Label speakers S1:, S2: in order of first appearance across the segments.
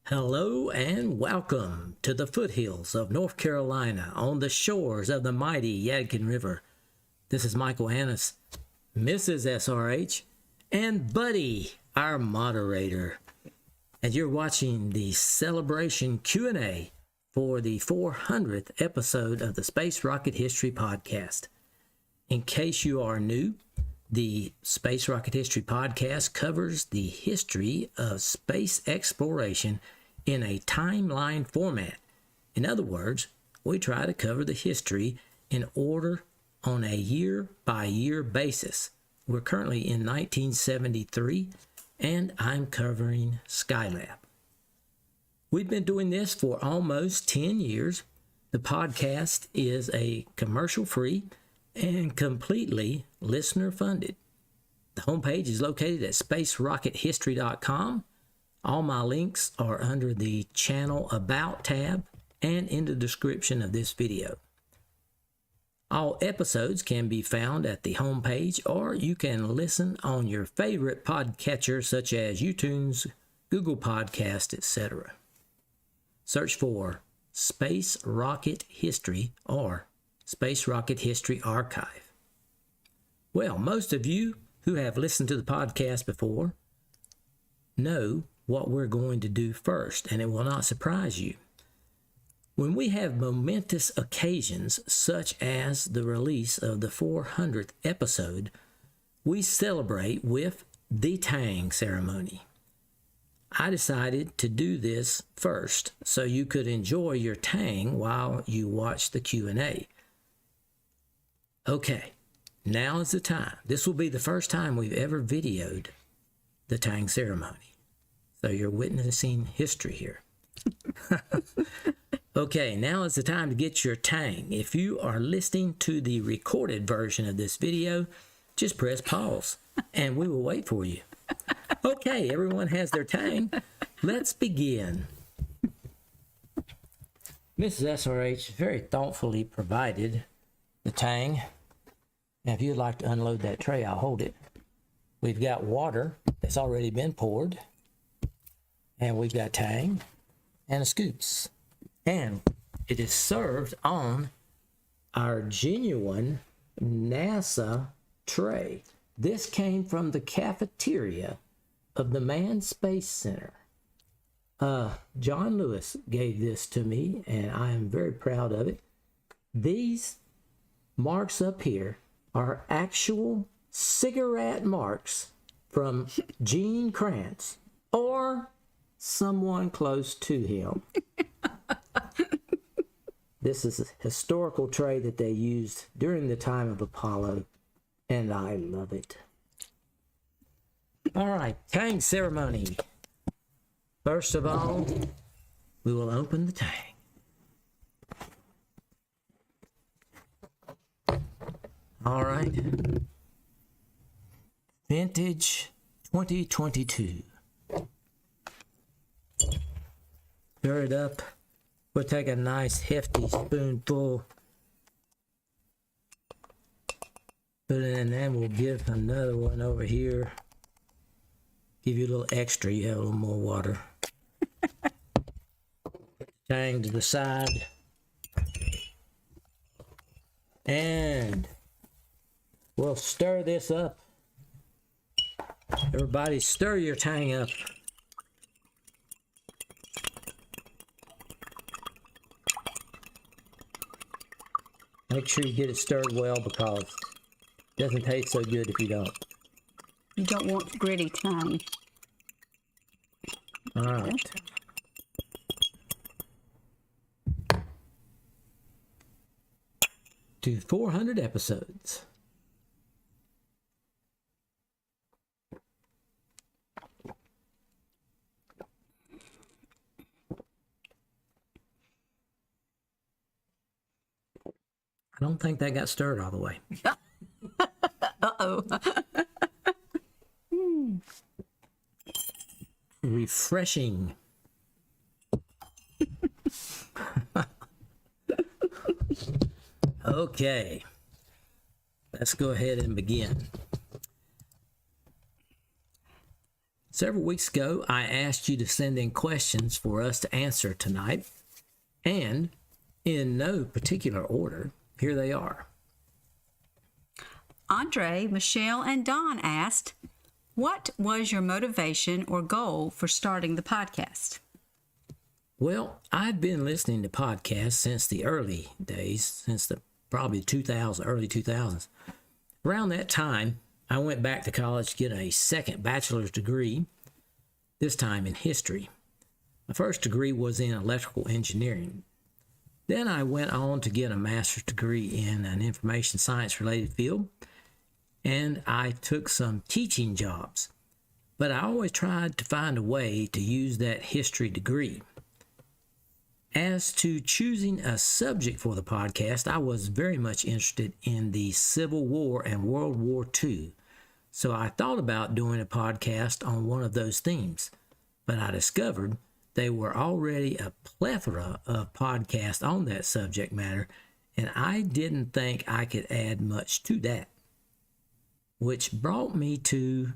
S1: Hello and welcome to the foothills of North Carolina on the shores of the mighty Yadkin River. This is Michael Annis, Mrs. SRH, and Buddy, our moderator. And you're watching the celebration Q&A for the 400th episode of the Space Rocket History Podcast. In case you are new, the Space Rocket History Podcast covers the history of space exploration in a timeline format. In other words, we try to cover the history in order on a year-by-year basis. We're currently in 1973, and I'm covering Skylab. We've been doing this for almost 10 years. The podcast is a commercial-free and completely listener-funded. The homepage is located at spacerockethistory.com. All my links are under the Channel About tab and in the description of this video. All episodes can be found at the homepage, or you can listen on your favorite podcatcher such as iTunes, Google Podcast, etc. Search for Space Rocket History or Space Rocket History Archive. Well, most of you who have listened to the podcast before know what we're going to do first, and it will not surprise you. When we have momentous occasions, such as the release of the 400th episode, we celebrate with the Tang ceremony. I decided to do this first so you could enjoy your Tang while you watch the Q&A. Okay, now is the time. This will be the first time we've ever videoed the Tang ceremony. So you're witnessing history here. Okay, now is the time to get your Tang. If you are listening to the recorded version of this video, just press pause and we will wait for you. Okay, everyone has their Tang. Let's begin. Mrs. SRH very thoughtfully provided the Tang. Now, if you'd like to unload that tray, I'll hold it. We've got water that's already been poured. And we've got Tang and a scoops. And it is served on our genuine NASA tray. This came from the cafeteria of the Manned Space Center. John Lewis gave this to me, and I am very proud of it. These marks up here are actual cigarette marks from Gene Kranz, or someone close to him. This is a historical tray that they used during the time of Apollo, and I love it. All right, Tang ceremony. First of all, we will open the Tang. All right. Vintage 2022. Stir it up. We'll take a nice hefty spoonful. Put it in there. We'll give another one over here. Give you a little extra. You have a little more water. Tang to the side. And we'll stir this up. Everybody stir your Tang up. Make sure you get it stirred well because it doesn't taste so good if you don't.
S2: You don't want gritty Tang.
S1: All right. To 400 episodes. I don't think that got stirred all the way.
S2: Uh-oh.
S1: Refreshing. Okay. Let's go ahead and begin. Several weeks ago, I asked you to send in questions for us to answer tonight, and in no particular order, here they are.
S2: Andre, Michelle, and Don asked, what was your motivation or goal for starting the podcast?
S1: Well, I've been listening to podcasts since the early days, since the probably early 2000s. Around that time, I went back to college to get a second bachelor's degree, this time in history. My first degree was in electrical engineering. Then I went on to get a master's degree in an information science related field, and I took some teaching jobs. But I always tried to find a way to use that history degree. As to choosing a subject for the podcast, I was very much interested in the Civil War and World War II. So I thought about doing a podcast on one of those themes, but I discovered there were already a plethora of podcasts on that subject matter, and I didn't think I could add much to that. Which brought me to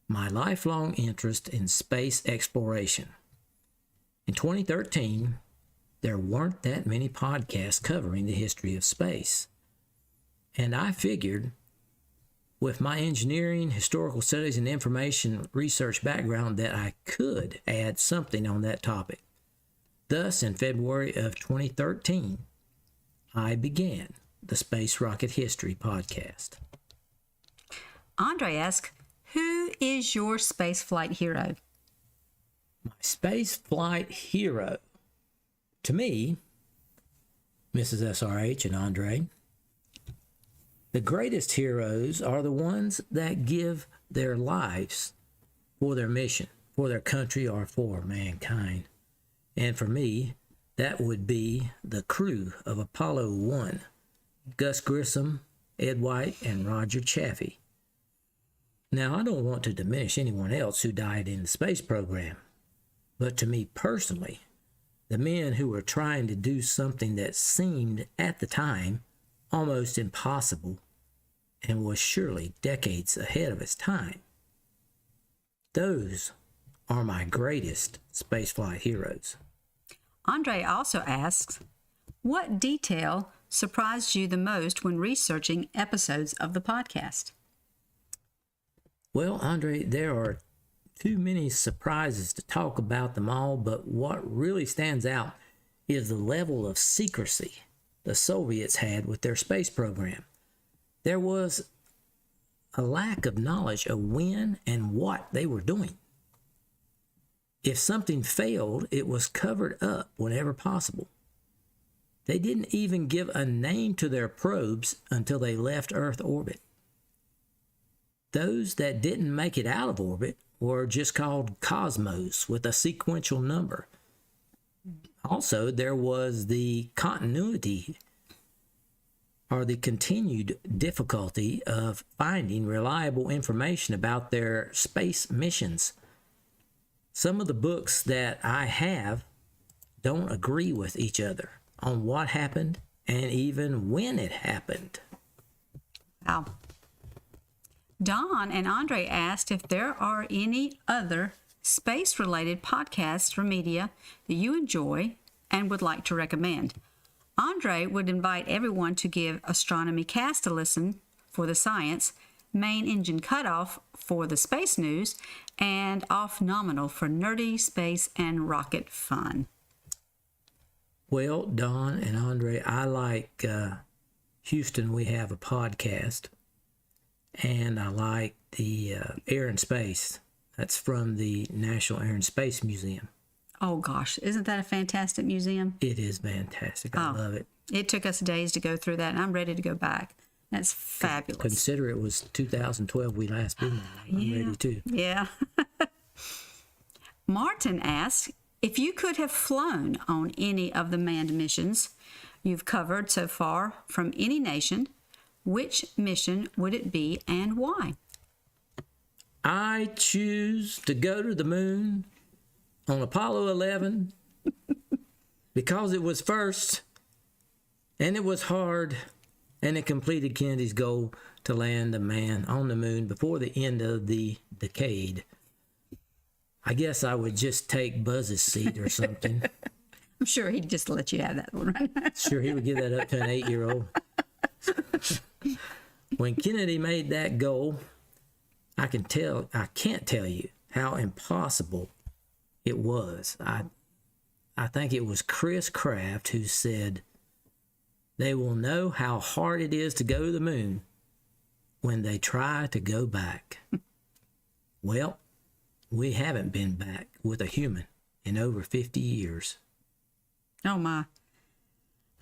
S1: my lifelong interest in space exploration. In 2013, there weren't that many podcasts covering the history of space. And I figured, with my engineering, historical studies, and information research background, that I could add something on that topic. Thus, in February of 2013, I began the Space Rocket History podcast.
S2: Andre asked, who is your spaceflight hero?
S1: My space flight hero. To me, Mrs. SRH and Andre, the greatest heroes are the ones that give their lives for their mission, for their country, or for mankind. And for me, that would be the crew of Apollo 1, Gus Grissom, Ed White, and Roger Chaffee. Now, I don't want to diminish anyone else who died in the space program, but to me personally, the men who were trying to do something that seemed, at the time, almost impossible and was surely decades ahead of its time. Those are my greatest spaceflight heroes.
S2: Andre also asks, what detail surprised you the most when researching episodes of the podcast?
S1: Well, Andre, there are too many surprises to talk about them all, but what really stands out is the level of secrecy the Soviets had with their space program. There was a lack of knowledge of when and what they were doing. If something failed, it was covered up whenever possible. They didn't even give a name to their probes until they left Earth orbit. Those that didn't make it out of orbit were just called Cosmos with a sequential number. Also, there was the continuity or the continued difficulty of finding reliable information about their space missions. Some of the books that I have don't agree with each other on what happened and even when it happened.
S2: Wow. Don and Andre asked if there are any other space-related podcasts or media that you enjoy and would like to recommend. Andre would invite everyone to give Astronomy Cast a listen for the science, Main Engine Cutoff for the space news, and Off Nominal for nerdy space and rocket fun.
S1: Well, Don and Andre, I like Houston, We Have a Podcast. And I like the Air and Space. That's from the National Air and Space Museum.
S2: Oh, gosh. Isn't that a fantastic museum?
S1: It is fantastic. I love it.
S2: It took us days to go through that, and I'm ready to go back. That's fabulous.
S1: Consider it was 2012 we last been there. I'm ready to.
S2: Yeah. Martin asked, if you could have flown on any of the manned missions you've covered so far from any nation, which mission would it be and why?
S1: I choose to go to the moon on Apollo 11 because it was first and it was hard and it completed Kennedy's goal to land a man on the moon before the end of the decade. I guess I would just take Buzz's seat or something.
S2: I'm sure he'd just let you have that one, right?
S1: Sure, he would give that up to an 8-year-old. When Kennedy made that goal, I can't tell you how impossible it was. I think it was Chris Kraft who said, "They will know how hard it is to go to the moon when they try to go back." Well, we haven't been back with a human in over 50 years.
S2: Oh, my.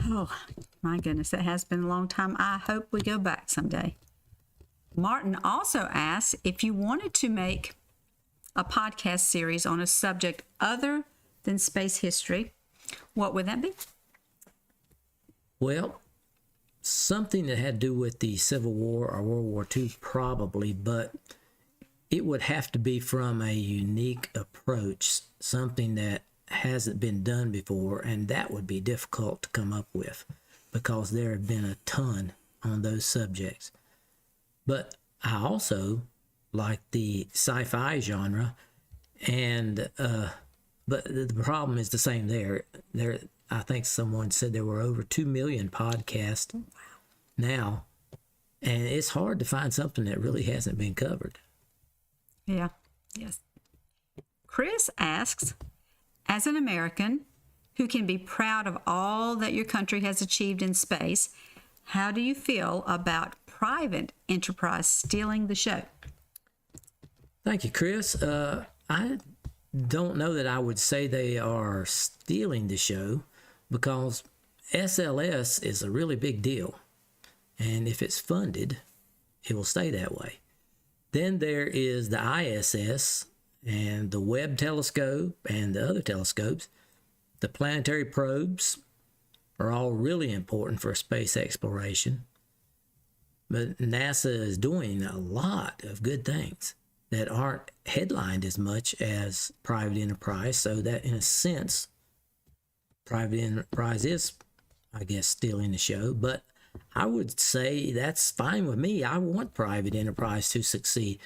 S2: Oh, my goodness. That has been a long time. I hope we go back someday. Martin also asked if you wanted to make a podcast series on a subject other than space history, what would that be?
S1: Well, something that had to do with the Civil War or World War II, probably, but it would have to be from a unique approach, something that hasn't been done before, and that would be difficult to come up with because there have been a ton on those subjects. But I also like the sci-fi genre, and but the problem is the same there. I think someone said there were over 2 million podcasts now, and it's hard to find something that really hasn't been covered.
S2: Yeah. Yes. Chris asks, as an American who can be proud of all that your country has achieved in space, how do you feel about private enterprise stealing the show?
S1: Thank you, Chris. I don't know that I would say they are stealing the show because SLS is a really big deal. And if it's funded, it will stay that way. Then there is the ISS and the Webb telescope and the other telescopes. The planetary probes are all really important for space exploration. But NASA is doing a lot of good things that aren't headlined as much as private enterprise, so that in a sense, private enterprise is, I guess, stealing the show. But I would say that's fine with me. I want private enterprise to succeed.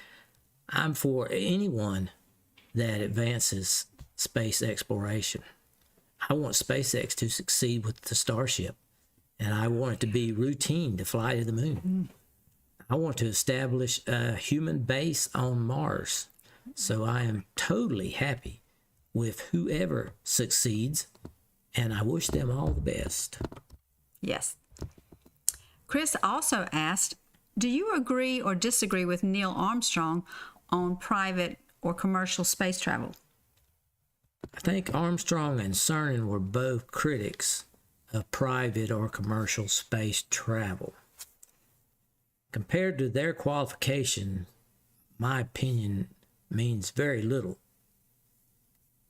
S1: I'm for anyone that advances space exploration. I want SpaceX to succeed with the Starship, and I want it to be routine to fly to the moon. I want to establish a human base on Mars. So I am totally happy with whoever succeeds, and I wish them all the best.
S2: Yes. Chris also asked, do you agree or disagree with Neil Armstrong on private or commercial space travel?
S1: I think Armstrong and Cernan were both critics of private or commercial space travel. Compared to their qualification, my opinion means very little.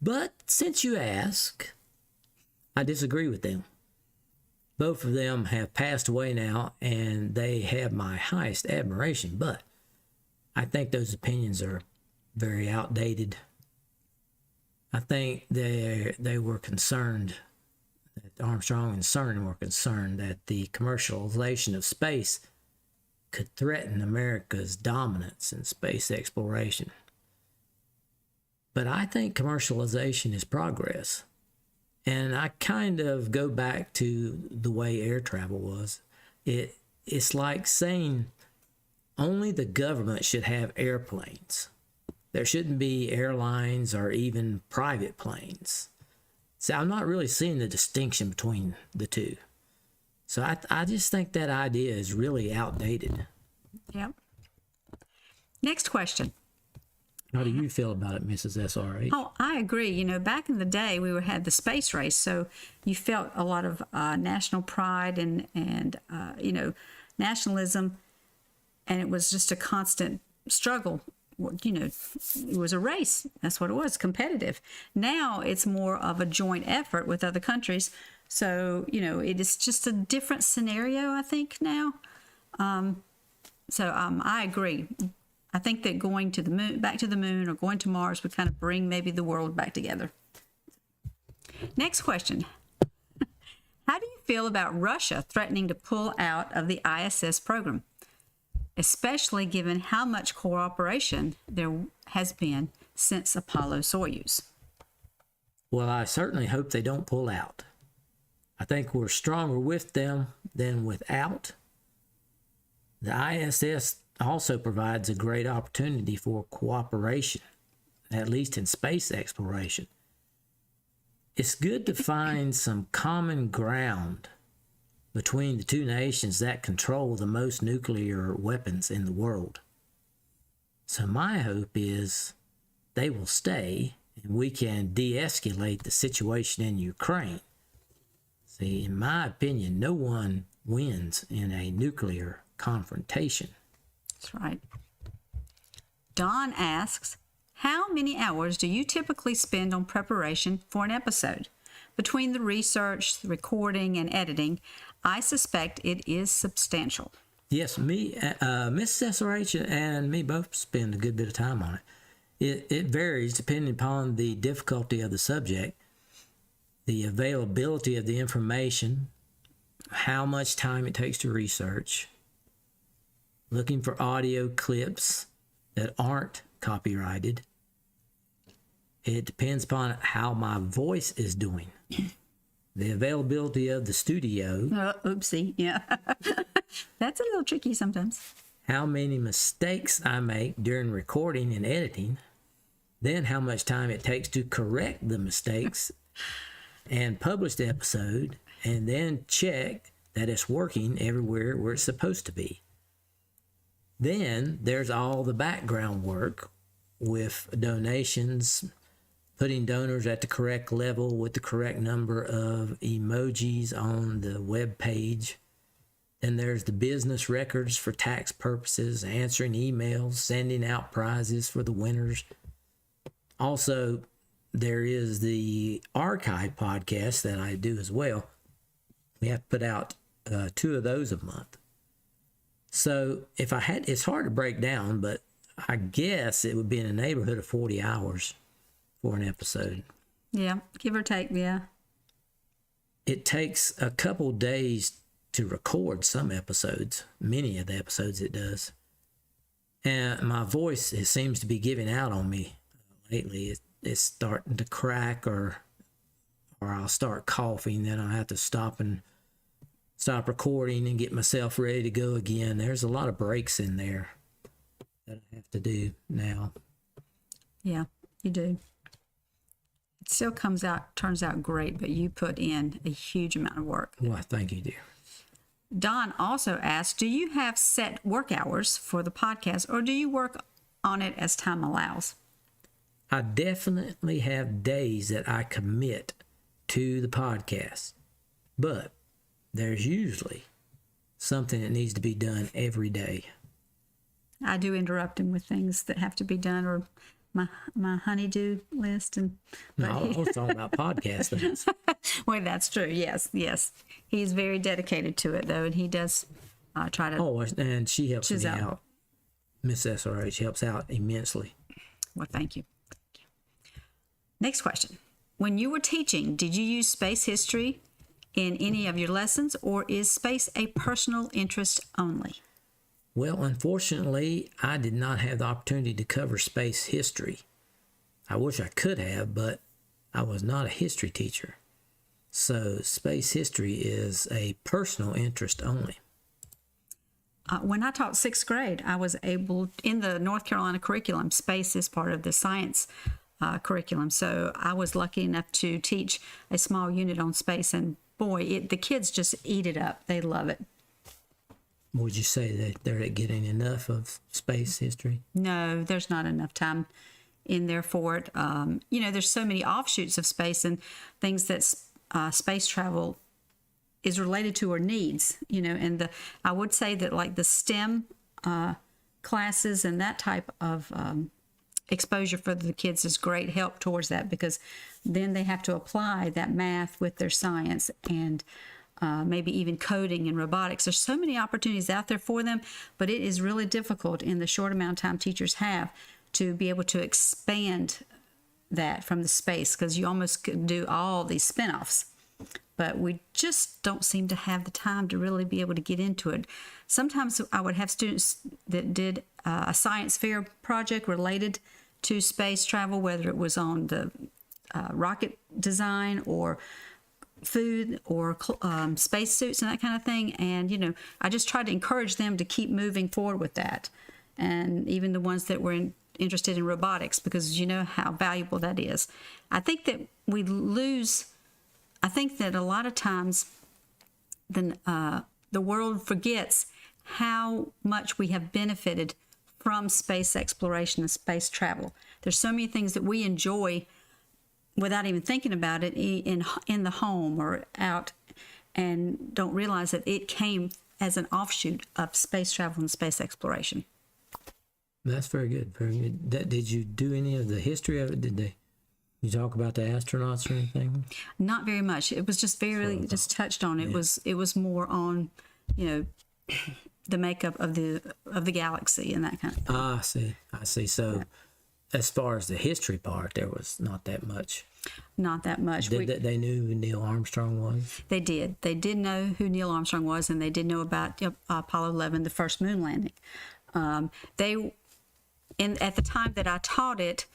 S1: But since you ask, I disagree with them. Both of them have passed away now, and they have my highest admiration, but I think those opinions are very outdated. I think they were concerned, that Armstrong and Cernan were concerned that the commercialization of space could threaten America's dominance in space exploration. But I think commercialization is progress. And I kind of go back to the way air travel was. It's like saying only the government should have airplanes. There shouldn't be airlines or even private planes. So I'm not really seeing the distinction between the two. So I just think that idea is really outdated.
S2: Yep. Next question.
S1: How do you feel about it, Mrs. SRH?
S2: Oh, I agree. You know, back in the day, we had the space race, so you felt a lot of national pride and you know, nationalism, and it was just a constant struggle. You know, it was a race. That's what it was, competitive. Now it's more of a joint effort with other countries. So, you know, it is just a different scenario, I think, now. I agree. I think that going to the moon, back to the moon, or going to Mars would kind of bring maybe the world back together. Next question. How do you feel about Russia threatening to pull out of the ISS program, especially given how much cooperation there has been since Apollo-Soyuz.
S1: Well, I certainly hope they don't pull out. I think we're stronger with them than without. The ISS also provides a great opportunity for cooperation, at least in space exploration. It's good to find some common ground between the two nations that control the most nuclear weapons in the world. So my hope is they will stay and we can de-escalate the situation in Ukraine. See, in my opinion, no one wins in a nuclear confrontation.
S2: That's right. Don asks, how many hours do you typically spend on preparation for an episode? Between the research, the recording, and editing, I suspect it is substantial.
S1: Yes, Miss SRH and me both spend a good bit of time on it. It varies depending upon the difficulty of the subject, the availability of the information, how much time it takes to research, looking for audio clips that aren't copyrighted. It depends upon how my voice is doing. The availability of the studio.
S2: Oopsie, yeah. That's a little tricky sometimes.
S1: How many mistakes I make during recording and editing. Then how much time it takes to correct the mistakes and publish the episode, and then check that it's working everywhere where it's supposed to be. Then there's all the background work with donations, putting donors at the correct level with the correct number of emojis on the web page. Then there's the business records for tax purposes, answering emails, sending out prizes for the winners. Also, there is the archive podcast that I do as well. We have to put out 2 of those a month. So if I had, it's hard to break down, but I guess it would be in the neighborhood of 40 hours for an episode.
S2: Yeah, give or take, yeah.
S1: It takes a couple days to record some episodes, many of the episodes it does. And my voice, it seems to be giving out on me lately. It's starting to crack, or I'll start coughing, then I'll have to stop recording and get myself ready to go again. There's a lot of breaks in there that I have to do now.
S2: Yeah, you do. It still turns out great, but you put in a huge amount of work.
S1: Well, thank you, dear.
S2: Don also asked, do you have set work hours for the podcast, or do you work on it as time allows?
S1: I definitely have days that I commit to the podcast, but there's usually something that needs to be done every day.
S2: I do interrupt him with things that have to be done, or my honey-do list.
S1: No, I was talking about podcast things.
S2: Well, that's true. Yes. He's very dedicated to it, though, and he does try to.
S1: Oh, and she helps me
S2: out.
S1: out. Miss SRH helps out immensely.
S2: Well, thank you. Next question. When you were teaching, did you use space history in any of your lessons, or is space a personal interest only?
S1: Well, unfortunately, I did not have the opportunity to cover space history. I wish I could have, but I was not a history teacher. So space history is a personal interest only.
S2: When I taught 6th grade, I was able, in the North Carolina curriculum, space is part of the science curriculum. So I was lucky enough to teach a small unit on space, and boy, the kids just eat it up. They love it.
S1: Would you say that they're not getting enough of space history?
S2: No, there's not enough time in there for it. There's so many offshoots of space and things that space travel is related to or needs, and I would say that like the STEM classes and that type of exposure for the kids is great help towards that, because then they have to apply that math with their science and maybe even coding and robotics. There's so many opportunities out there for them, but it is really difficult in the short amount of time teachers have to be able to expand that from the space, because you almost could do all these spinoffs. But we just don't seem to have the time to really be able to get into it. Sometimes I would have students that did a science fair project related to space travel, whether it was on the rocket design or food or spacesuits and that kind of thing. And, I just tried to encourage them to keep moving forward with that. And even the ones that were interested in robotics, because you know how valuable that is. I think that I think that a lot of times the world forgets how much we have benefited from space exploration and space travel. There's so many things that we enjoy without even thinking about it in the home or out, and don't realize that it came as an offshoot of space travel and space exploration.
S1: That's very good. Very good. Did you do any of the history of it? Did you talk about the astronauts or anything?
S2: Not very much. It was just just touched on it.
S1: Yeah.
S2: It was more on, the makeup of the galaxy and that kind of thing.
S1: I see. So, as far as the history part, there was not that much.
S2: Not that much.
S1: They knew who Neil Armstrong was?
S2: They did. They did know who Neil Armstrong was, and they did know about Apollo 11, the first moon landing. At the time that I taught it,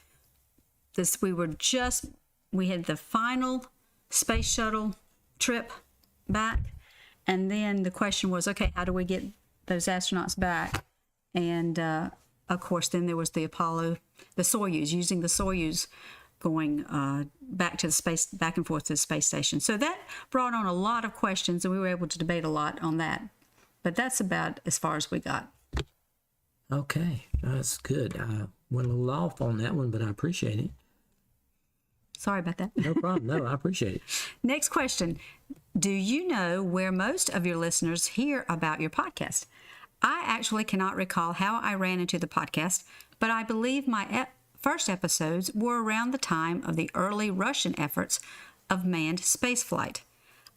S2: we had the final space shuttle trip back, and then the question was, okay, how do we get those astronauts back? And of course, then there was the Soyuz, using the Soyuz going back and forth to the space station. So that brought on a lot of questions, and we were able to debate a lot on that. But that's about as far as we got.
S1: Okay, that's good. I went a little off on that one, but I appreciate it.
S2: Sorry about that.
S1: No problem. No, I appreciate it.
S2: Next question. Do you know where most of your listeners hear about your podcast? I actually cannot recall how I ran into the podcast, but I believe my first episodes were around the time of the early Russian efforts of manned spaceflight.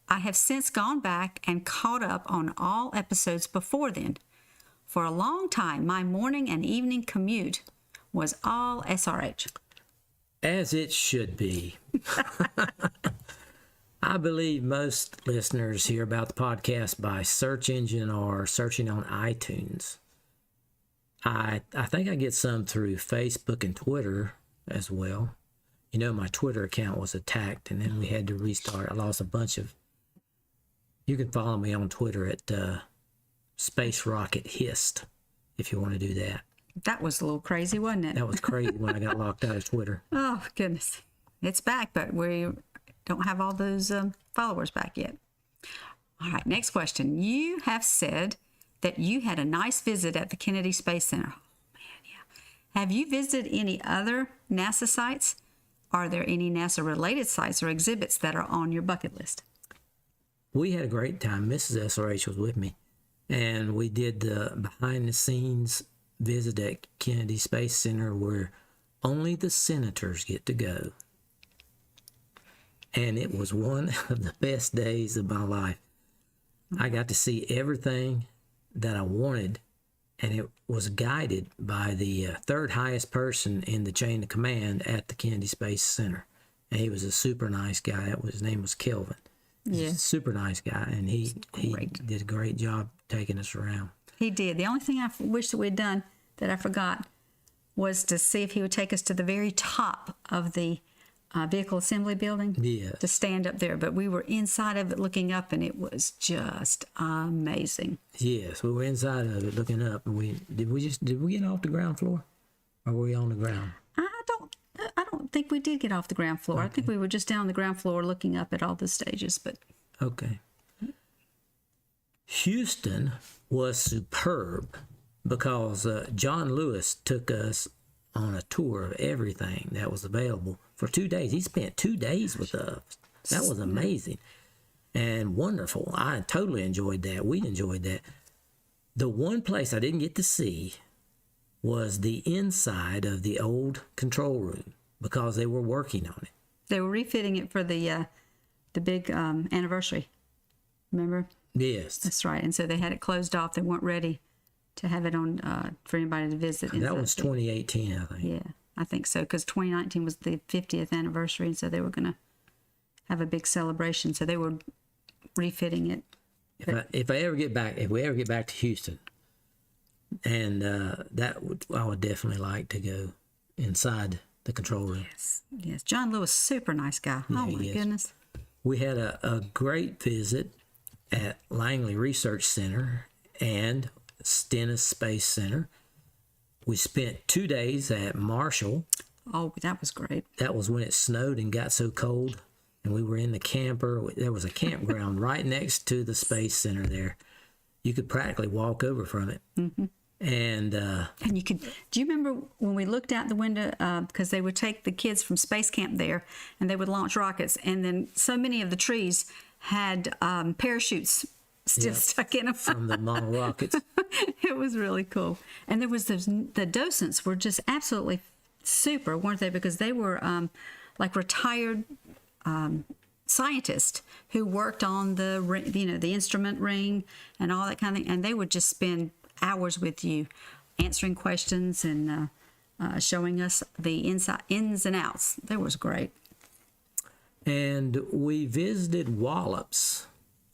S2: I have since gone back and caught up on all episodes before then. For a long time, my morning and evening commute was all SRH.
S1: As it should be. I believe most listeners hear about the podcast by search engine or searching on iTunes. I think I get some through Facebook and Twitter as well. My Twitter account was attacked, and then we had to restart. I lost a bunch of... You can follow me on Twitter at Space Rocket Hist, if you want to do that.
S2: That was a little crazy, wasn't it?
S1: That was crazy when I got locked out of Twitter.
S2: Oh, goodness. It's back, but we don't have all those followers back yet. All right, next question. You have said that you had a nice visit at the Kennedy Space Center. Oh, man, yeah. Have you visited any other NASA sites? Are there any NASA-related sites or exhibits that are on your bucket list?
S1: We had a great time. Mrs. SRH was with me, and we did the behind-the-scenes visit at Kennedy Space Center where only the senators get to go. And it was one of the best days of my life. I got to see everything that I wanted, and it was guided by the third highest person in the chain of command at the Kennedy Space Center. And he was a super nice guy. His name was Kelvin.
S2: Yeah.
S1: Super nice guy, and he did a great job taking us around.
S2: He did. The only thing I wish that we'd done that I forgot was to see if he would take us to the very top of the vehicle assembly building.
S1: Yeah.
S2: To stand up there. But we were inside of it looking up, and it was just amazing.
S1: Yes, we were inside of it looking up, and did we get off the ground floor, or were we on the ground?
S2: I don't think we did get off the ground floor. Okay. I think we were just down on the ground floor looking up at all the stages. But
S1: okay. Houston was superb because John Lewis took us on a tour of everything that was available for 2 days. He spent 2 days with us. That was amazing and wonderful. I totally enjoyed that. We enjoyed that. The one place I didn't get to see was the inside of the old control room because they were working on it.
S2: They were refitting it for the big anniversary. Remember?
S1: Yes.
S2: That's right. And so they had it closed off. They weren't ready to have it on for anybody to visit.
S1: That was 2018, I think.
S2: Yeah, I think so, because 2019 was the 50th anniversary, and so they were going to have a big celebration. So they were refitting it.
S1: If we ever get back to Houston, and I would definitely like to go inside the control room.
S2: Yes. John Lewis, super nice guy. Oh, my
S1: he is.
S2: goodness.
S1: We had a great visit at Langley Research Center and Stennis Space Center. We spent 2 days at Marshall.
S2: Oh, that was great.
S1: That was when it snowed and got so cold, and we were in the camper. There was a campground right next to the Space Center there. You could practically walk over from it. Mm-hmm. And
S2: you could, do you remember when we looked out the window, because they would take the kids from space camp there and they would launch rockets, and then so many of the trees had parachutes still stuck in them.
S1: from the model rockets.
S2: It was really cool. And there was the docents were just absolutely super, weren't they? Because they were like retired scientists who worked on the instrument ring and all that kind of thing. And they would just spend hours with you answering questions and showing us the ins and outs. That was great.
S1: And we visited Wallops,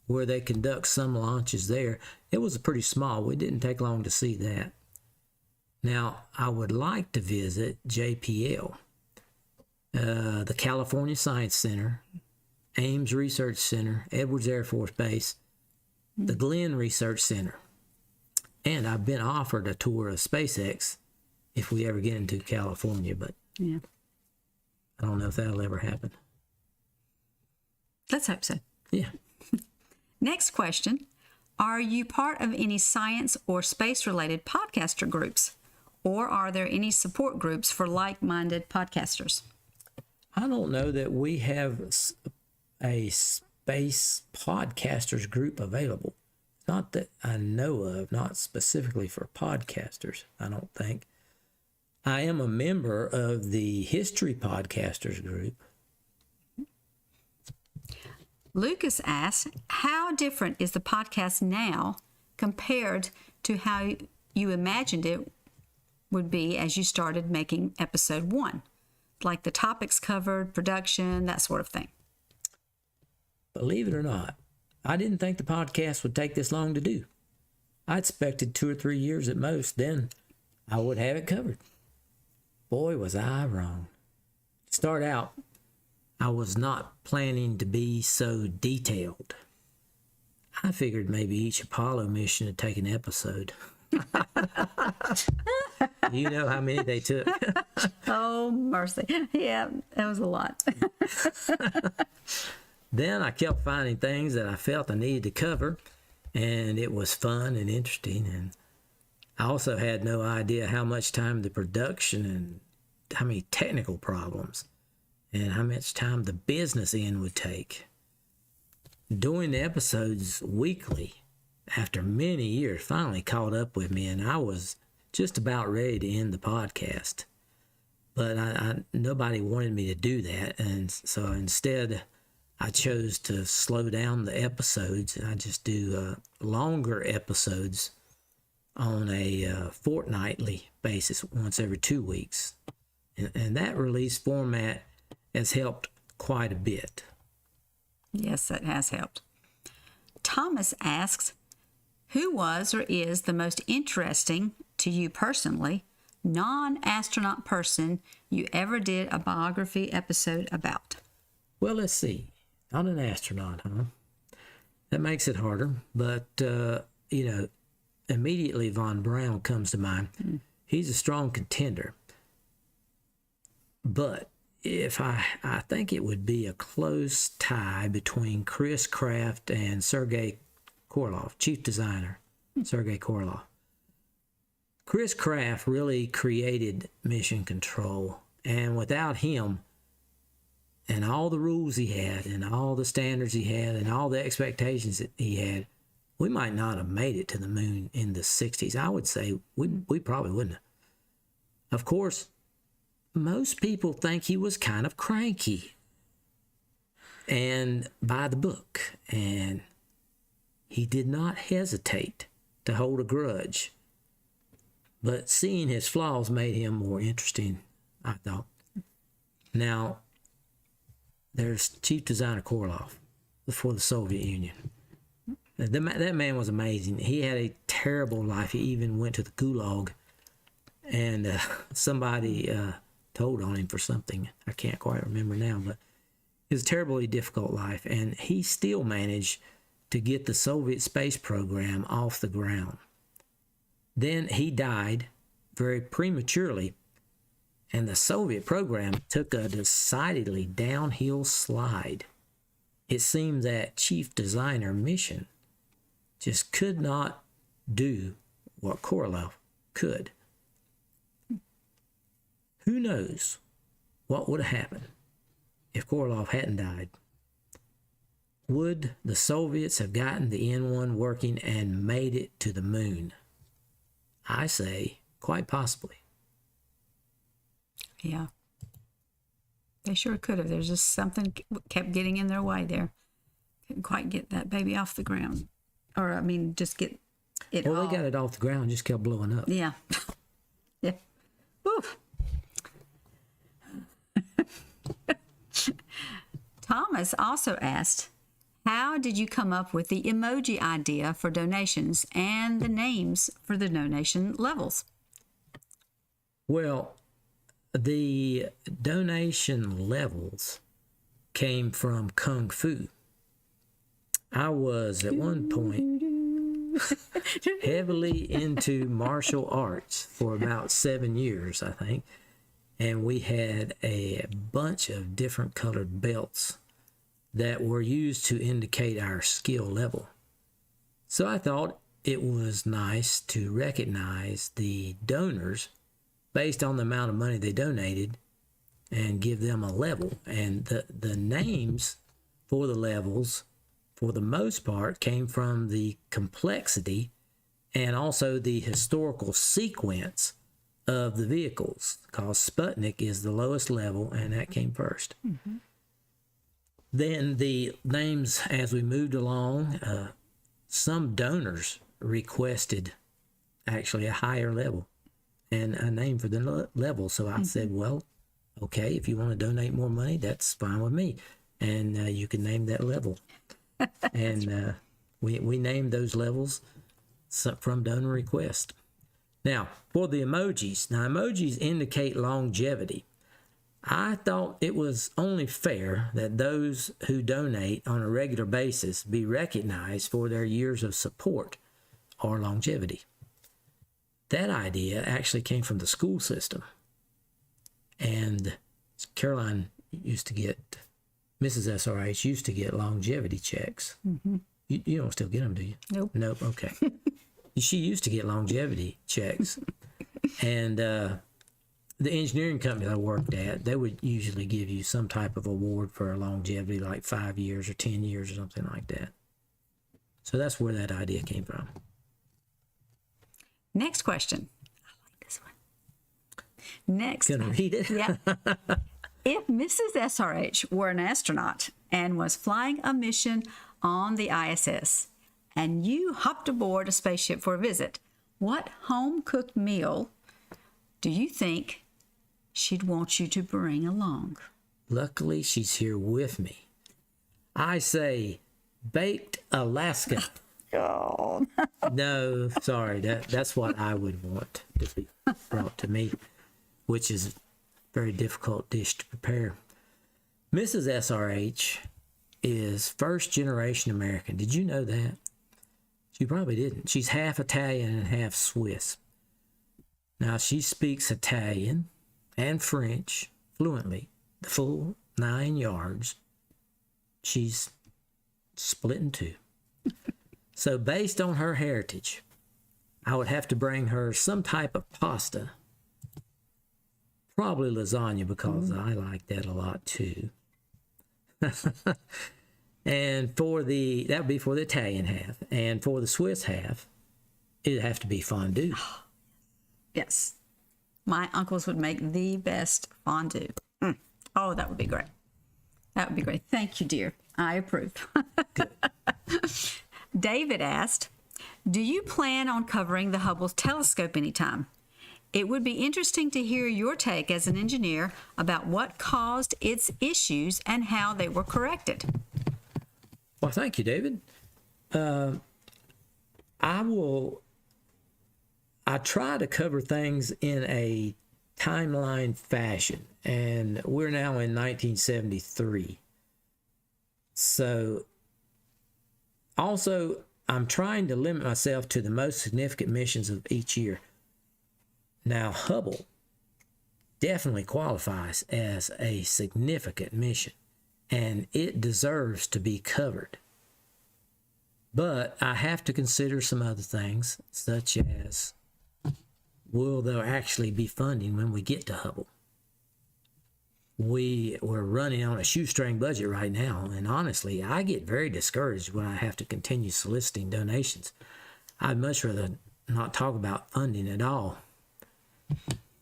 S1: where they conduct some launches there. It was pretty small. We didn't take long to see that. Now, I would like to visit JPL, the California Science Center, Ames Research Center, Edwards Air Force Base, the Glenn Research Center. And I've been offered a tour of SpaceX if we ever get into California, but
S2: Yeah.
S1: I don't know if that'll ever happen.
S2: Let's hope so.
S1: Yeah.
S2: Next question. Are you part of any science or space-related podcaster groups? Or are there any support groups for like-minded podcasters?
S1: I don't know that we have a space podcasters group available. Not that I know of, not specifically for podcasters, I don't think. I am a member of the History Podcasters group.
S2: Lucas asks, how different is the podcast now compared to how you imagined it would be as you started making episode 1? Like the topics covered, production, that sort of thing.
S1: Believe it or not, I didn't think the podcast would take this long to do. I expected 2 or 3 years at most, then I would have it covered. Boy, was I wrong. To start out, I was not planning to be so detailed. I figured maybe each Apollo mission would take an episode. You know how many they took.
S2: Oh, mercy. Yeah, that was a lot.
S1: Then I kept finding things that I felt I needed to cover, and it was fun and interesting. And I also had no idea how much time the production and how many technical problems and how much time the business end would take. Doing the episodes weekly after many years finally caught up with me, and I was just about ready to end the podcast. But nobody wanted me to do that, and so instead I chose to slow down the episodes, and I just do longer episodes on a fortnightly basis, once every 2 weeks. And that release format has helped quite a bit.
S2: Yes, that has helped. Thomas asks, who was or is the most interesting to you personally, non-astronaut person you ever did a biography episode about?
S1: Well, let's see. Not an astronaut, huh? That makes it harder. But, immediately Von Braun comes to mind. He's a strong contender. But if I think it would be a close tie between Chris Kraft and Sergei Korolev, chief designer, Sergei Korolev. Chris Kraft really created Mission Control, and without him and all the rules he had and all the standards he had and all the expectations that he had, we might not have made it to the moon in the 60s. I would say we probably wouldn't have. Of course, most people think he was kind of cranky and by the book, and he did not hesitate to hold a grudge. But seeing his flaws made him more interesting, I thought. Now, there's Chief Designer Korolev for the Soviet Union. That man was amazing. He had a terrible life. He even went to the Gulag, and somebody told on him for something. I can't quite remember now, but it was a terribly difficult life. And he still managed to get the Soviet space program off the ground. Then he died very prematurely, and the Soviet program took a decidedly downhill slide. It seemed that chief designer mission just could not do what Korolev could. Who knows what would have happened if Korolev hadn't died? Would the Soviets have gotten the N-1 working and made it to the moon? I say quite possibly.
S2: Yeah. They sure could have. There's just something kept getting in their way there. Couldn't quite get that baby off the ground. Or, I mean, just get it
S1: Well,
S2: off.
S1: they got it off the ground, just kept blowing up.
S2: Yeah. Yeah. Woo. Thomas also asked, how did you come up with the emoji idea for donations and the names for the donation levels?
S1: Well, the donation levels came from Kung Fu. I was at one point heavily into martial arts for about 7 years, I think. And we had a bunch of different colored belts that were used to indicate our skill level. So I thought it was nice to recognize the donors based on the amount of money they donated and give them a level. And the names for the levels, for the most part, came from the complexity and also the historical sequence of the vehicles, because Sputnik is the lowest level, and that came first. Mm-hmm. Then the names, as we moved along, some donors requested actually a higher level and a name for the level. So I said, well, okay, if you want to donate more money, that's fine with me. And you can name that level. And we named those levels from donor request. Now, for the emojis. Now, emojis indicate longevity. I thought it was only fair that those who donate on a regular basis be recognized for their years of support or longevity. That idea actually came from the school system. And Caroline used to get, Mrs. SRH used to get longevity checks. Mm-hmm. You don't still get them, do you? Nope, okay. She used to get longevity checks. And the engineering company I worked at, they would usually give you some type of award for longevity, like 5 years or 10 years or something like that. So that's where that idea came from.
S2: Next question. I like this one. Next.
S1: Gonna read it?
S2: Yeah. If Mrs. SRH were an astronaut and was flying a mission on the ISS, and you hopped aboard a spaceship for a visit, what home-cooked meal do you think she'd want you to bring along?
S1: Luckily, she's here with me. I say baked Alaska.
S2: Oh.
S1: No, sorry. That's what I would want to be brought to me, which is a very difficult dish to prepare. Mrs. SRH is first-generation American. Did you know that? You probably didn't. She's half Italian and half Swiss. Now, she speaks Italian and French fluently, the full 9 yards. She's split in two. So based on her heritage, I would have to bring her some type of pasta. Probably lasagna, because I like that a lot too. And that would be for the Italian half. And for the Swiss half, it'd have to be fondue.
S2: Yes. My uncles would make the best fondue. Oh, that would be great. That would be great. Thank you, dear. I approve.
S1: Good.
S2: David asked, do you plan on covering the Hubble telescope anytime? It would be interesting to hear your take as an engineer about what caused its issues and how they were corrected.
S1: Well, thank you, David. I try to cover things in a timeline fashion. and we're now in 1973. So, also, I'm trying to limit myself to the most significant missions of each year. Now, Hubble definitely qualifies as a significant mission, and it deserves to be covered. But I have to consider some other things, such as, will there actually be funding when we get to Hubble? We're running on a shoestring budget right now, and honestly, I get very discouraged when I have to continue soliciting donations. I'd much rather not talk about funding at all.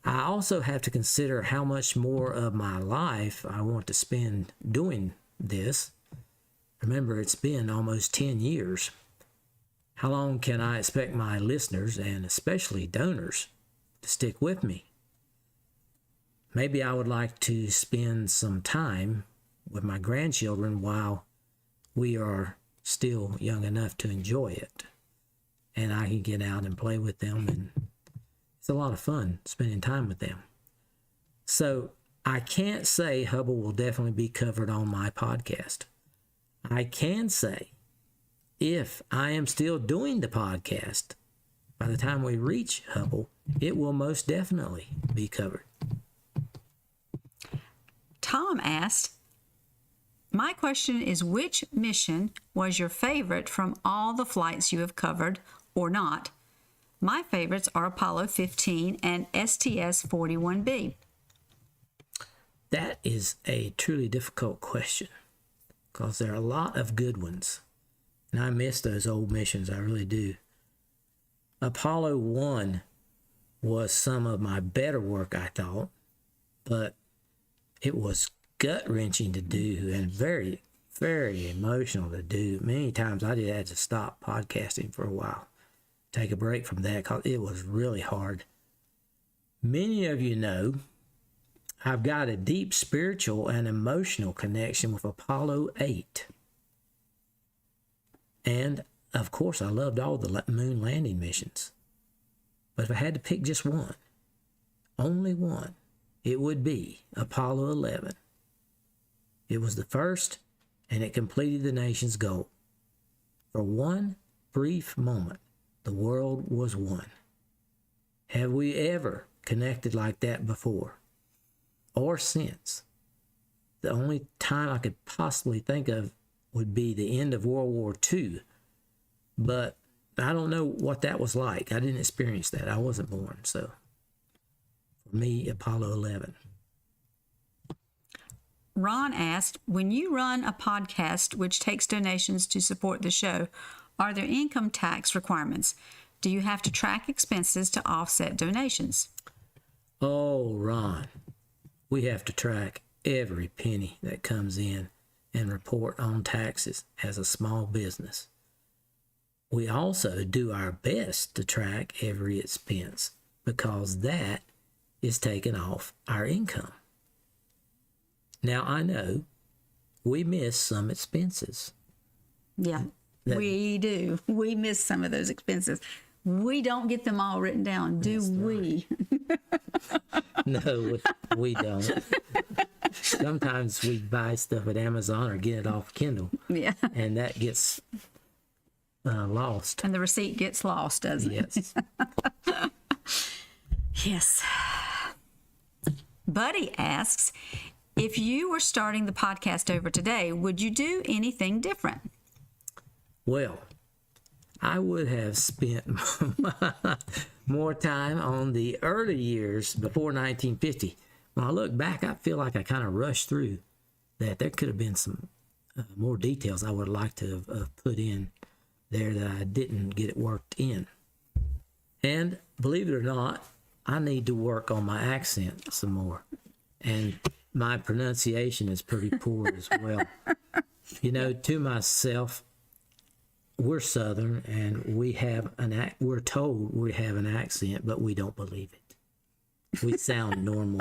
S1: I also have to consider how much more of my life I want to spend doing this. Remember, it's been almost 10 years. How long can I expect my listeners, and especially donors, to stick with me? Maybe I would like to spend some time with my grandchildren while we are still young enough to enjoy it. And I can get out and play with them, and it's a lot of fun spending time with them. So I can't say Hubble will definitely be covered on my podcast. I can say if I am still doing the podcast, by the time we reach Hubble, it will most definitely be covered.
S2: Tom asked, my question is, which mission was your favorite from all the flights you have covered or not? My favorites are Apollo 15 and STS-41B.
S1: That is a truly difficult question because there are a lot of good ones. And I miss those old missions, I really do. Apollo 1 was some of my better work, I thought, but it was gut-wrenching to do and very, very emotional to do. Many times I did have to stop podcasting for a while, take a break from that because it was really hard. Many of you know I've got a deep spiritual and emotional connection with Apollo 8. And, of course, I loved all the moon landing missions. But if I had to pick just one, only one, it would be Apollo 11. It was the first, and it completed the nation's goal. For one brief moment, the world was one. Have we ever connected like that before? Or since? The only time I could possibly think of would be the end of World War II. But I don't know what that was like. I didn't experience that. I wasn't born, so for me, Apollo 11.
S2: Ron asked, when you run a podcast which takes donations to support the show, are there income tax requirements? Do you have to track expenses to offset donations?
S1: Oh, Ron, we have to track every penny that comes in and report on taxes as a small business. We also do our best to track every expense because that is taken off our income. Now, I know we miss some expenses.
S2: Yeah, we do. We miss some of those expenses. We don't get them all written down, do we?
S1: No, we don't. Sometimes we buy stuff at Amazon or get it off Kindle.
S2: Yeah.
S1: And that gets lost.
S2: And the receipt gets lost, doesn't it?
S1: Yes.
S2: Yes. Buddy asks, if you were starting the podcast over today, would you do anything different?
S1: Well, I would have spent more time on the early years before 1950. When I look back, I feel like I kind of rushed through that. There could have been some more details I would have liked to have put in there that I didn't get it worked in. And believe it or not, I need to work on my accent some more. And my pronunciation is pretty poor as well. You know, to myself, we're Southern and we're told we have an accent, but we don't believe it. We sound normal.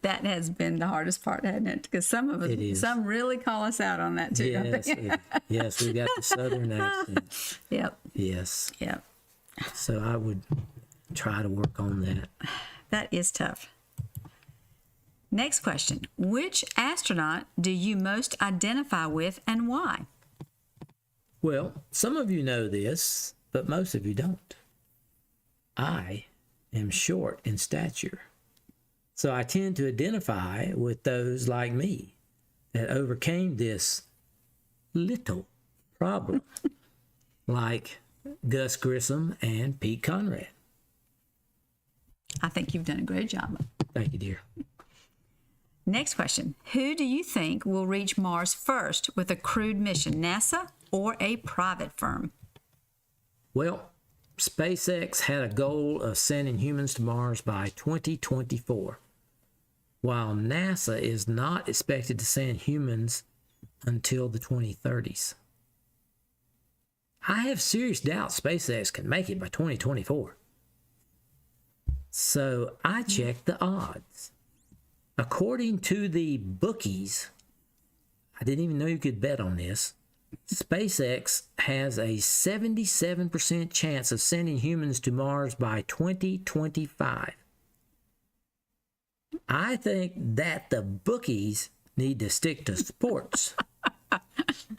S2: That has been the hardest part, hasn't it? Because some of us, some really call us out on that too.
S1: Yes, yes, we got the Southern accent.
S2: Yep.
S1: Yes.
S2: Yep.
S1: So I would try to work on that.
S2: That is tough. Next question. Which astronaut do you most identify with and why?
S1: Well, some of you know this, but most of you don't. I am short in stature, so I tend to identify with those like me that overcame this little problem, like Gus Grissom and Pete Conrad.
S2: I think you've done a great job.
S1: Thank you, dear.
S2: Next question. Who do you think will reach Mars first with a crewed mission, NASA or a private firm?
S1: Well, SpaceX had a goal of sending humans to Mars by 2024, while NASA is not expected to send humans until the 2030s. I have serious doubts SpaceX can make it by 2024. So I checked the odds. According to the bookies, I didn't even know you could bet on this, SpaceX has a 77% chance of sending humans to Mars by 2025. I think that the bookies need to stick to sports.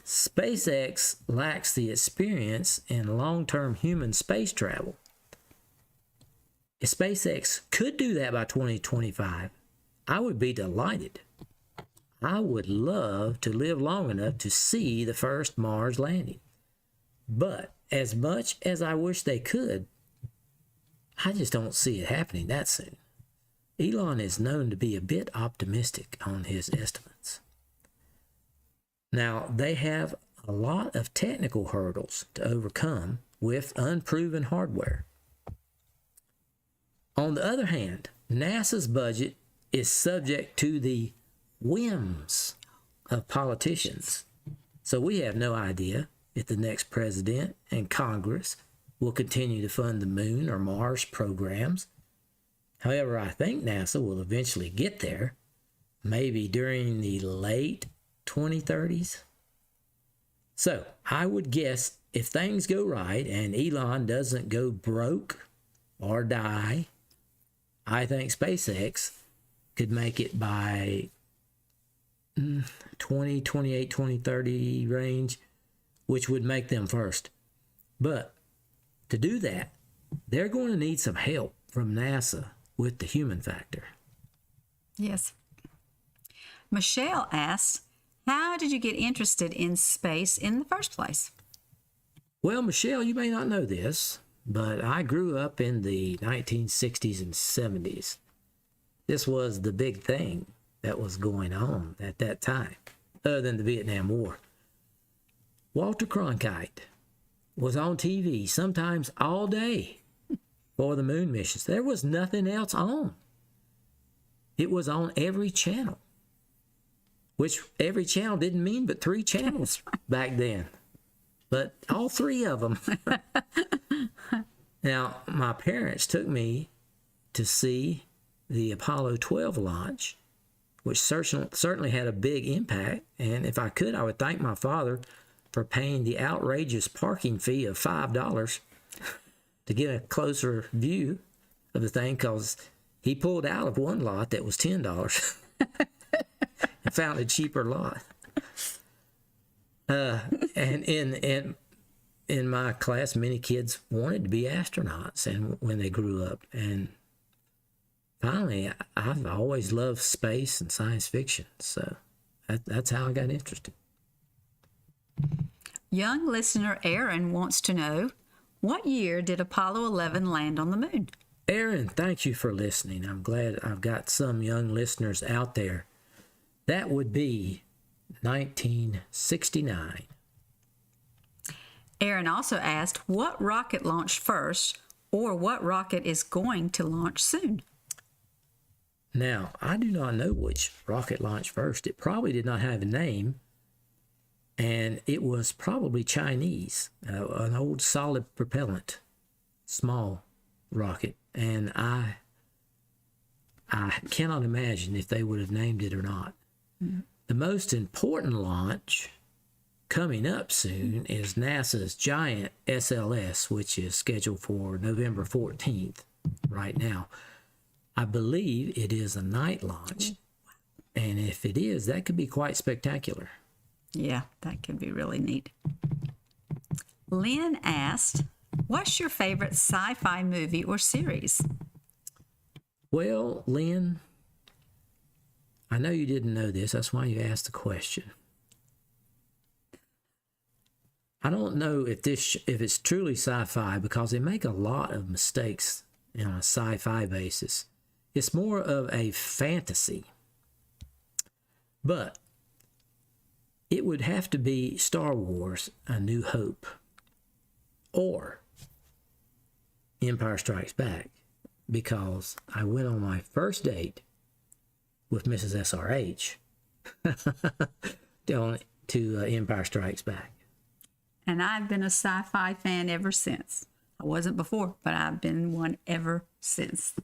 S1: SpaceX lacks the experience in long-term human space travel. If SpaceX could do that by 2025, I would be delighted. I would love to live long enough to see the first Mars landing. But as much as I wish they could, I just don't see it happening that soon. Elon is known to be a bit optimistic on his estimates. Now, they have a lot of technical hurdles to overcome with unproven hardware. On the other hand, NASA's budget is subject to the whims of politicians. So we have no idea if the next president and Congress will continue to fund the moon or Mars programs. However, I think NASA will eventually get there, maybe during the late 2030s. So I would guess if things go right and Elon doesn't go broke or die, I think SpaceX could make it by 2028, 2030 range, which would make them first. But to do that, they're going to need some help from NASA with the human factor.
S2: Yes. Michelle asks, how did you get interested in space in the first place?
S1: Well, Michelle, you may not know this, but I grew up in the 1960s and 70s. This was the big thing that was going on at that time, other than the Vietnam War. Walter Cronkite was on TV sometimes all day for the moon missions. There was nothing else on. It was on every channel, which every channel didn't mean but 3 channels back then. But all 3 of them. Now, my parents took me to see the Apollo 12 launch, which certainly had a big impact. And if I could, I would thank my father for paying the outrageous parking fee of $5 to get a closer view of the thing, because he pulled out of one lot that was $10 and found a cheaper lot. And in my class, many kids wanted to be astronauts and when they grew up. And finally, I've always loved space and science fiction. So that's how I got interested.
S2: Young listener Aaron wants to know, what year did Apollo 11 land on the moon?
S1: Aaron, thank you for listening. I'm glad I've got some young listeners out there. That would be 1969.
S2: Aaron also asked, what rocket launched first, or what rocket is going to launch soon?
S1: Now, I do not know which rocket launched first. It probably did not have a name, and it was probably Chinese, an old solid propellant, small rocket. And I cannot imagine if they would have named it or not. Mm-hmm. The most important launch coming up soon is NASA's giant SLS, which is scheduled for November 14th right now. I believe it is a night launch And if it is, that could be quite spectacular.
S2: Yeah, that could be really neat. Lynn asked, what's your favorite sci-fi movie or series?
S1: Well, Lynn, I know you didn't know this. That's why you asked the question. I don't know if it's truly sci-fi because they make a lot of mistakes on a sci-fi basis. It's more of a fantasy. But it would have to be Star Wars: A New Hope or Empire Strikes Back, because I went on my first date with Mrs. SRH to Empire Strikes Back.
S2: And I've been a sci-fi fan ever since. I wasn't before, but I've been one ever since.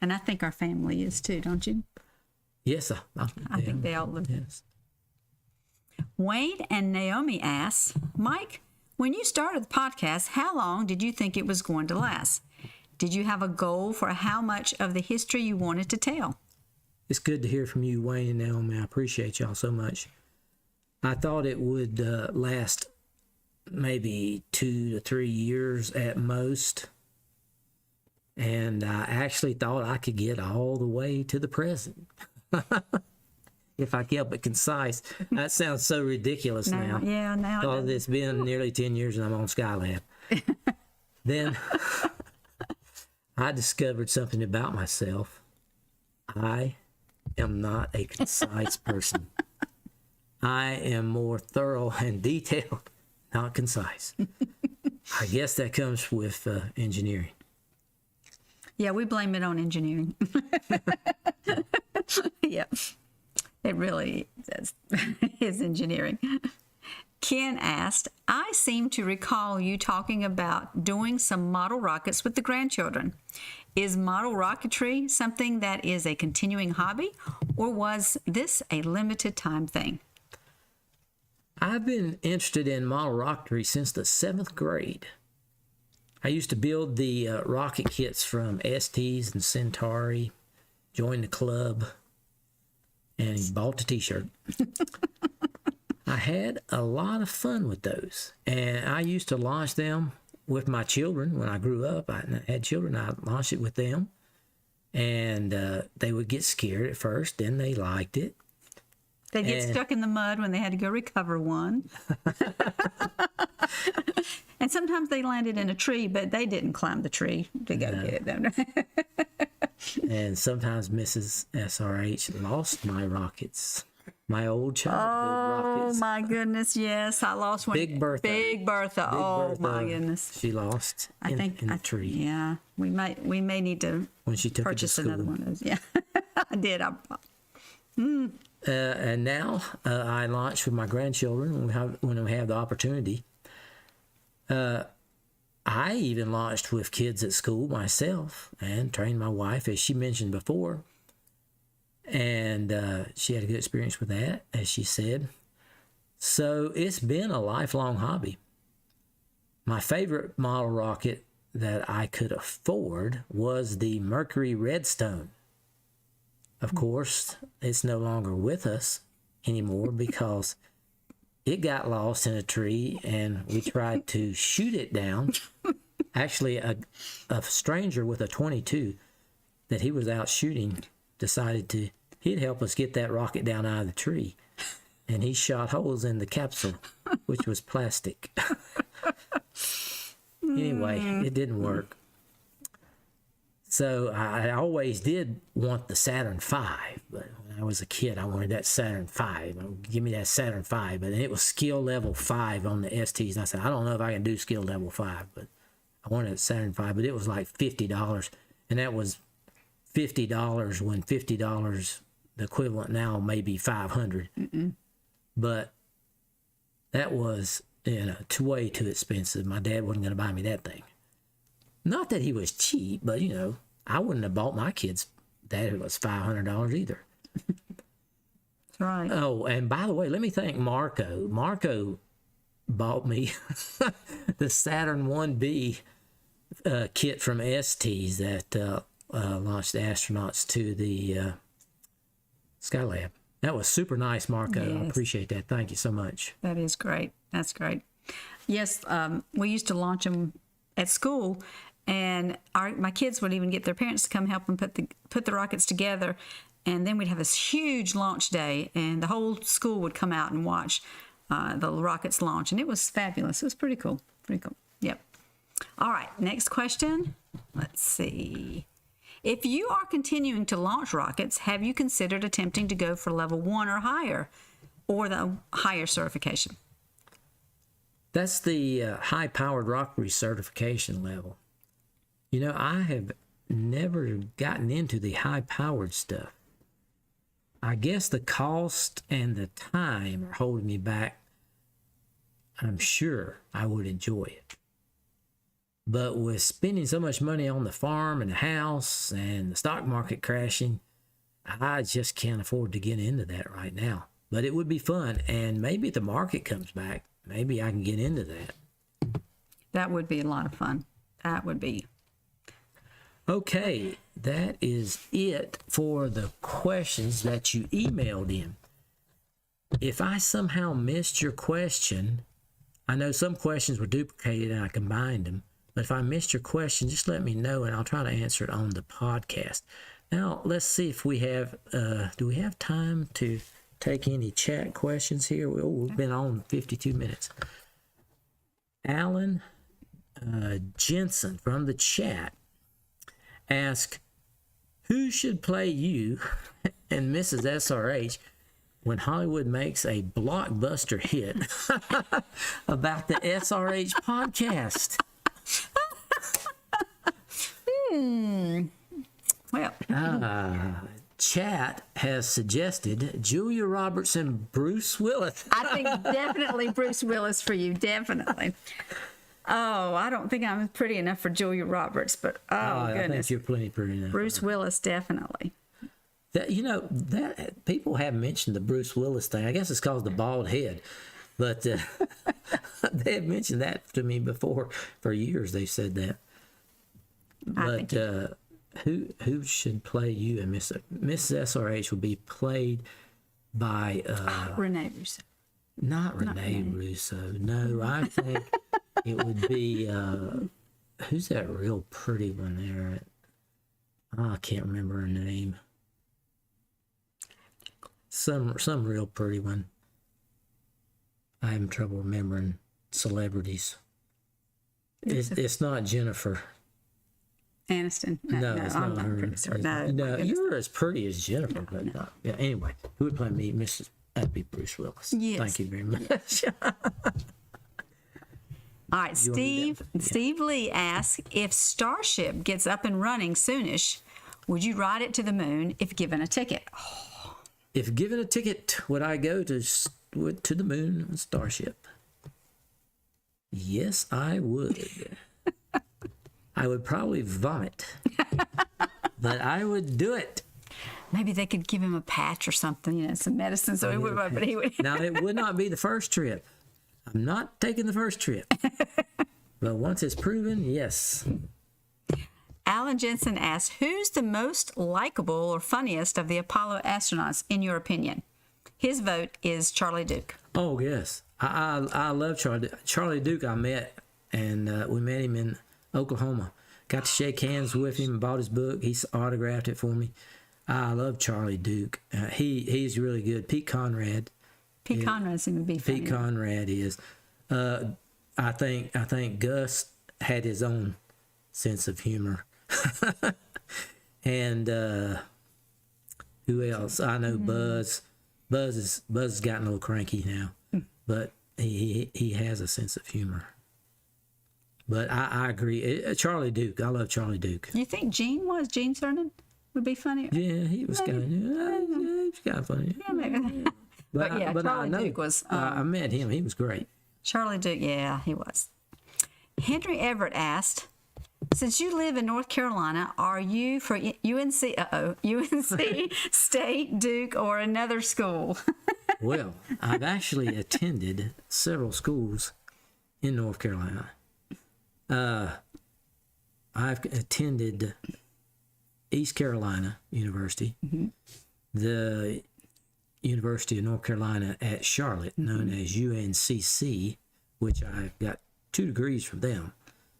S2: And I think our family is too, don't you?
S1: Yes,
S2: I think they all live.
S1: Yes.
S2: Wayne and Naomi asks, Mike, when you started the podcast, how long did you think it was going to last? Did you have a goal for how much of the history you wanted to tell?
S1: It's good to hear from you, Wayne and Naomi. I appreciate y'all so much. I thought it would last maybe 2 to 3 years at most. And I actually thought I could get all the way to the present. If I kept it concise. That sounds so ridiculous now.
S2: Yeah, now it
S1: Because
S2: does.
S1: it's been nearly 10 years and I'm on Skylab. Then I discovered something about myself. I am not a concise person. I am more thorough and detailed, not concise. I guess that comes with engineering.
S2: Yeah, we blame it on engineering. Yeah, it really is engineering. Ken asked, I seem to recall you talking about doing some model rockets with the grandchildren. Is model rocketry something that is a continuing hobby, or was this a limited time thing?
S1: I've been interested in model rocketry since the 7th grade. I used to build the rocket kits from STs and Centauri, joined the club, and bought a t-shirt. I had a lot of fun with those, and I used to launch them with my children. When I grew up, I had children, I launched it with them, and they would get scared at first, then they liked it.
S2: They'd get
S1: And-
S2: stuck in the mud when they had to go recover one. And sometimes they landed in a tree, but they didn't climb the tree to go get it.
S1: And sometimes Mrs. SRH lost my rockets, my old childhood
S2: Oh
S1: rockets.
S2: my goodness, yes. I lost one.
S1: Big Bertha.
S2: Big Bertha. Oh
S1: Bertha,
S2: my goodness.
S1: She lost
S2: I think
S1: in the tree
S2: Yeah, we may need to
S1: when she took
S2: purchase
S1: it to school.
S2: another one of those. Yeah, I did.
S1: And now I launch with my grandchildren when we have the opportunity. I even launched with kids at school myself and trained my wife, as she mentioned before. And she had a good experience with that, as she said. So it's been a lifelong hobby. My favorite model rocket that I could afford was the Mercury Redstone. Of course, it's no longer with us anymore because it got lost in a tree and we tried to shoot it down. Actually, a stranger with a .22 that he was out shooting decided he'd help us get that rocket down out of the tree. And he shot holes in the capsule, which was plastic. Anyway, it didn't work. So I always did want the Saturn V, but when I was a kid, I wanted that Saturn V. Give me that Saturn V, but it was skill level 5 on the STs. And I said, I don't know if I can do skill level 5, but I wanted a Saturn V, but it was like $50. And that was $50 when $50, the equivalent now may be $500. But that was, way too expensive. My dad wasn't going to buy me that thing. Not that he was cheap, but, I wouldn't have bought my kids that if it was $500 either.
S2: That's right.
S1: Oh, and by the way, let me thank Marco. Marco bought me the Saturn 1B kit from STs that launched the astronauts to the Skylab. That was super nice, Marco. I
S2: Yes.
S1: appreciate that. Thank you so much.
S2: That is great. That's great. Yes, we used to launch them at school, and my kids would even get their parents to come help them put the rockets together, and then we'd have this huge launch day, and the whole school would come out and watch the rockets launch, and it was fabulous. It was pretty cool. Pretty cool. Yep. All right. Next question. Let's see. If you are continuing to launch rockets, have you considered attempting to go for level 1 or higher, or the higher certification?
S1: That's the high-powered rocketry certification level. You know, I have never gotten into the high-powered stuff. I guess the cost and the time are holding me back. I'm sure I would enjoy it. But with spending so much money on the farm and the house and the stock market crashing, I just can't afford to get into that right now. But it would be fun, and maybe if the market comes back, maybe I can get into that.
S2: That would be a lot of fun. That would be.
S1: Okay, that is it for the questions that you emailed in. If I somehow missed your question, I know some questions were duplicated and I combined them, but if I missed your question, just let me know and I'll try to answer it on the podcast. Now, let's see if we have, do we have time to take any chat questions here? We've been on 52 minutes. Alan Jensen from the chat asked, who should play you and Mrs. SRH when Hollywood makes a blockbuster hit about the SRH podcast?
S2: Well,
S1: Chat has suggested Julia Roberts and Bruce Willis.
S2: I think definitely Bruce Willis for you. Definitely. Oh, I don't think I'm pretty enough for Julia Roberts, but
S1: I think
S2: goodness.
S1: you're plenty pretty enough.
S2: Bruce Willis, definitely.
S1: That, you know, that people have mentioned the Bruce Willis thing. I guess it's called the bald head, but they have mentioned that to me before. For years, they've said that. But who should play you? And Mrs. SRH will be played by
S2: Renee Russo.
S1: not Renee Russo. No, I think it would be who's that real pretty one there? I can't remember her name. Some real pretty one. I have trouble remembering celebrities. It's not Jennifer.
S2: Aniston.
S1: No, it's
S2: I'm
S1: not her.
S2: pretty sure. No,
S1: No, you're as pretty as Jennifer, but not. Yeah. Anyway, who would play me, Mrs. That'd be Bruce Willis.
S2: Yes.
S1: Thank you very much.
S2: All right, Steve Lee asks, if Starship gets up and running soonish, would you ride it to the moon if given a ticket?
S1: If given a ticket, would I go to the moon on Starship? Yes, I would. I would probably vomit, but I would do it.
S2: Maybe they could give him a patch or something, some medicine, so he would. But he would.
S1: Now, it would not be the first trip. I'm not taking the first trip. But once it's proven, yes.
S2: Alan Jensen asks, who's the most likable or funniest of the Apollo astronauts, in your opinion? His vote is Charlie Duke.
S1: Oh, yes. I love Charlie. Charlie Duke I met, and we met him in Oklahoma. Got to shake hands with him, bought his book. He's autographed it for me. I love Charlie Duke. He's really good. Pete Conrad.
S2: Pete Conrad seemed to be funny.
S1: Pete Conrad is. I think Gus had his own sense of humor. And who else? I know Buzz. Buzz has gotten a little cranky now, but he has a sense of humor. But I agree. Charlie Duke. I love Charlie Duke.
S2: You think Gene Cernan would be funny?
S1: Yeah, he was kind of funny.
S2: Yeah, maybe. But Charlie Duke was.
S1: I met him. He was great.
S2: Charlie Duke, yeah, he was. Henry Everett asked, since you live in North Carolina, are you for UNC, UNC, State, Duke, or another school?
S1: Well, I've actually attended several schools in North Carolina. I've attended East Carolina University, the University of North Carolina at Charlotte, known as UNCC, which I got 2 degrees from them.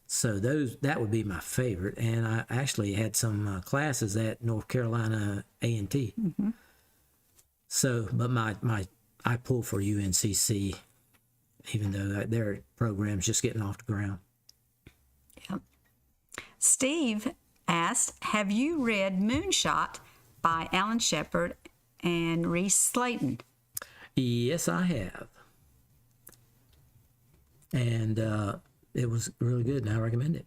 S1: So that would be my favorite. And I actually had some classes at North Carolina A&T. So, but I pull for UNCC, even though their program's just getting off the ground.
S2: Yep. Steve asked, have you read Moonshot by Alan Shepard and Reese Slayton?
S1: Yes, I have. And it was really good, and I recommend it.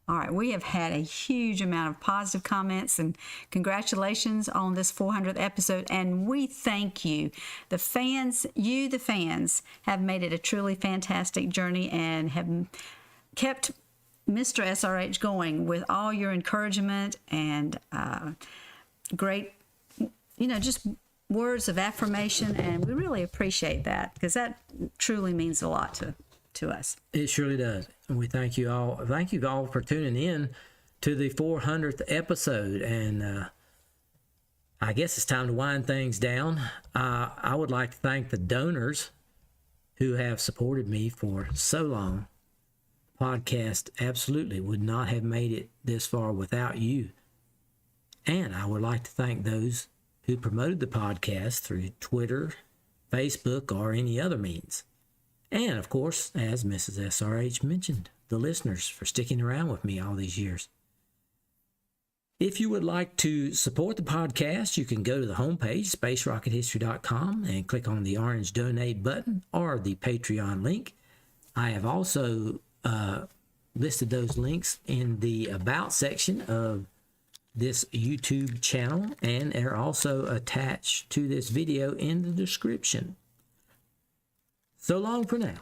S2: All right, we have had a huge amount of positive comments and congratulations on this 400th episode, and we thank you. The fans, have made it a truly fantastic journey and have kept Mr. SRH going with all your encouragement and great, just words of affirmation, and we really appreciate that because that truly means a lot to us.
S1: It surely does. And we thank you all. Thank you all for tuning in to the 400th episode. And I guess it's time to wind things down. I would like to thank the donors who have supported me for so long. The podcast absolutely would not have made it this far without you. And I would like to thank those who promoted the podcast through Twitter, Facebook, or any other means. And, of course, as Mrs. SRH mentioned, the listeners for sticking around with me all these years. If you would like to support the podcast, you can go to the homepage, spacerockethistory.com, and click on the orange donate button or the Patreon link. I have also listed those links in the About section of this YouTube channel, and they're also attached to this video in the description. So long for now.